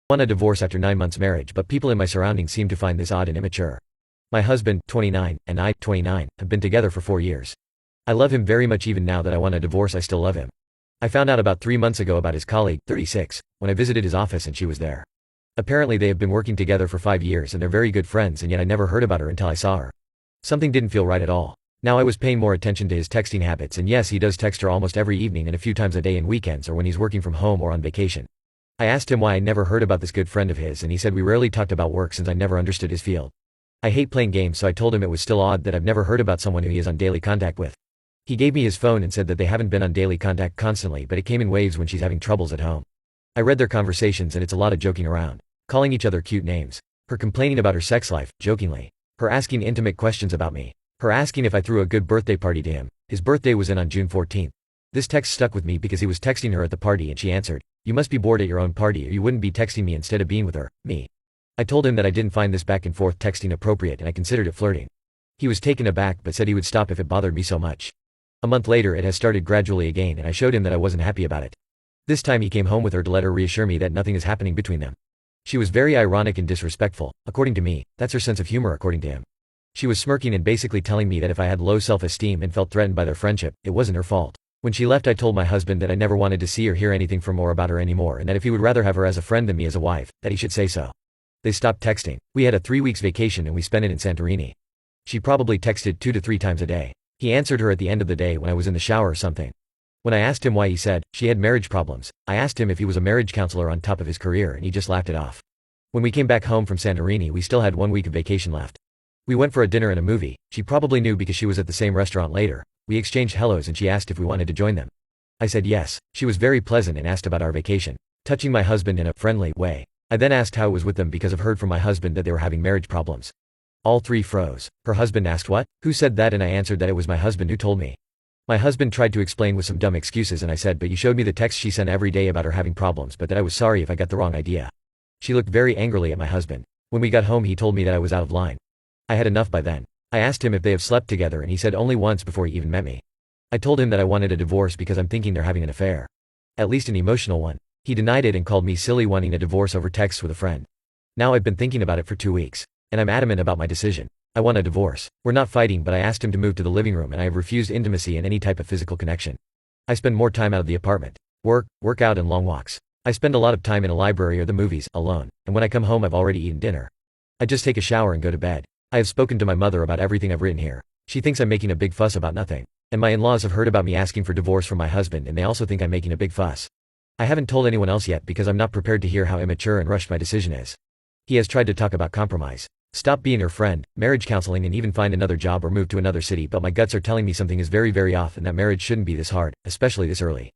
Want a divorce after 9 months marriage, but people in my surroundings seem to find this odd and immature. My husband, 29, and I, 29, have been together for 4 years. I love him very much. Even now that I want a divorce, I still love him. I found out about 3 months ago about his colleague, 36, when I visited his office and she was there. Apparently they have been working together for 5 years and they're very good friends, and yet I never heard about her until I saw her. Something didn't feel right at all. Now I was paying more attention to his texting habits, and yes, he does text her almost every evening and a few times a day in weekends or when he's working from home or on vacation. I asked him why I never heard about this good friend of his, and he said we rarely talked about work since I never understood his field. I hate playing games, so I told him it was still odd that I've never heard about someone who he is on daily contact with. He gave me his phone and said that they haven't been on daily contact constantly, but it came in waves when she's having troubles at home. I read their conversations and it's a lot of joking around, calling each other cute names, her complaining about her sex life, jokingly, her asking intimate questions about me, her asking if I threw a good birthday party to him. His birthday was on June 14th. This text stuck with me because he was texting her at the party and she answered, "You must be bored at your own party or you wouldn't be texting me instead of being with her, me." I told him that I didn't find this back and forth texting appropriate and I considered it flirting. He was taken aback but said he would stop if it bothered me so much. A month later it has started gradually again, and I showed him that I wasn't happy about it. This time he came home with her to let her reassure me that nothing is happening between them. She was very ironic and disrespectful. According to me, that's her sense of humor according to him. She was smirking and basically telling me that if I had low self-esteem and felt threatened by their friendship, it wasn't her fault. When she left, I told my husband that I never wanted to see or hear anything from or about her anymore, and that if he would rather have her as a friend than me as a wife, that he should say so. They stopped texting. We had a 3 weeks vacation and we spent it in Santorini. She probably texted 2 to 3 times a day. He answered her at the end of the day when I was in the shower or something. When I asked him why, he said, she had marriage problems. I asked him if he was a marriage counselor on top of his career and he just laughed it off. When we came back home from Santorini, we still had 1 week of vacation left. We went for a dinner and a movie. She probably knew because she was at the same restaurant later. We exchanged hellos and she asked if we wanted to join them. I said yes. She was very pleasant and asked about our vacation, touching my husband in a friendly way. I then asked how it was with them because I've heard from my husband that they were having marriage problems. All three froze. Her husband asked what? Who said that? And I answered that it was my husband who told me. My husband tried to explain with some dumb excuses and I said, but you showed me the text she sent every day about her having problems, but that I was sorry if I got the wrong idea. She looked very angrily at my husband. When we got home he told me that I was out of line. I had enough by then. I asked him if they have slept together and he said only once before he even met me. I told him that I wanted a divorce because I'm thinking they're having an affair. At least an emotional one. He denied it and called me silly wanting a divorce over texts with a friend. Now I've been thinking about it for 2 weeks. And I'm adamant about my decision. I want a divorce. We're not fighting, but I asked him to move to the living room and I have refused intimacy and any type of physical connection. I spend more time out of the apartment. Work out and long walks. I spend a lot of time in a library or the movies, alone, and when I come home I've already eaten dinner. I just take a shower and go to bed. I have spoken to my mother about everything I've written here. She thinks I'm making a big fuss about nothing. And my in-laws have heard about me asking for divorce from my husband and they also think I'm making a big fuss. I haven't told anyone else yet because I'm not prepared to hear how immature and rushed my decision is. He has tried to talk about compromise. Stop being her friend, marriage counseling and even find another job or move to another city, but my guts are telling me something is very off and that marriage shouldn't be this hard, especially this early.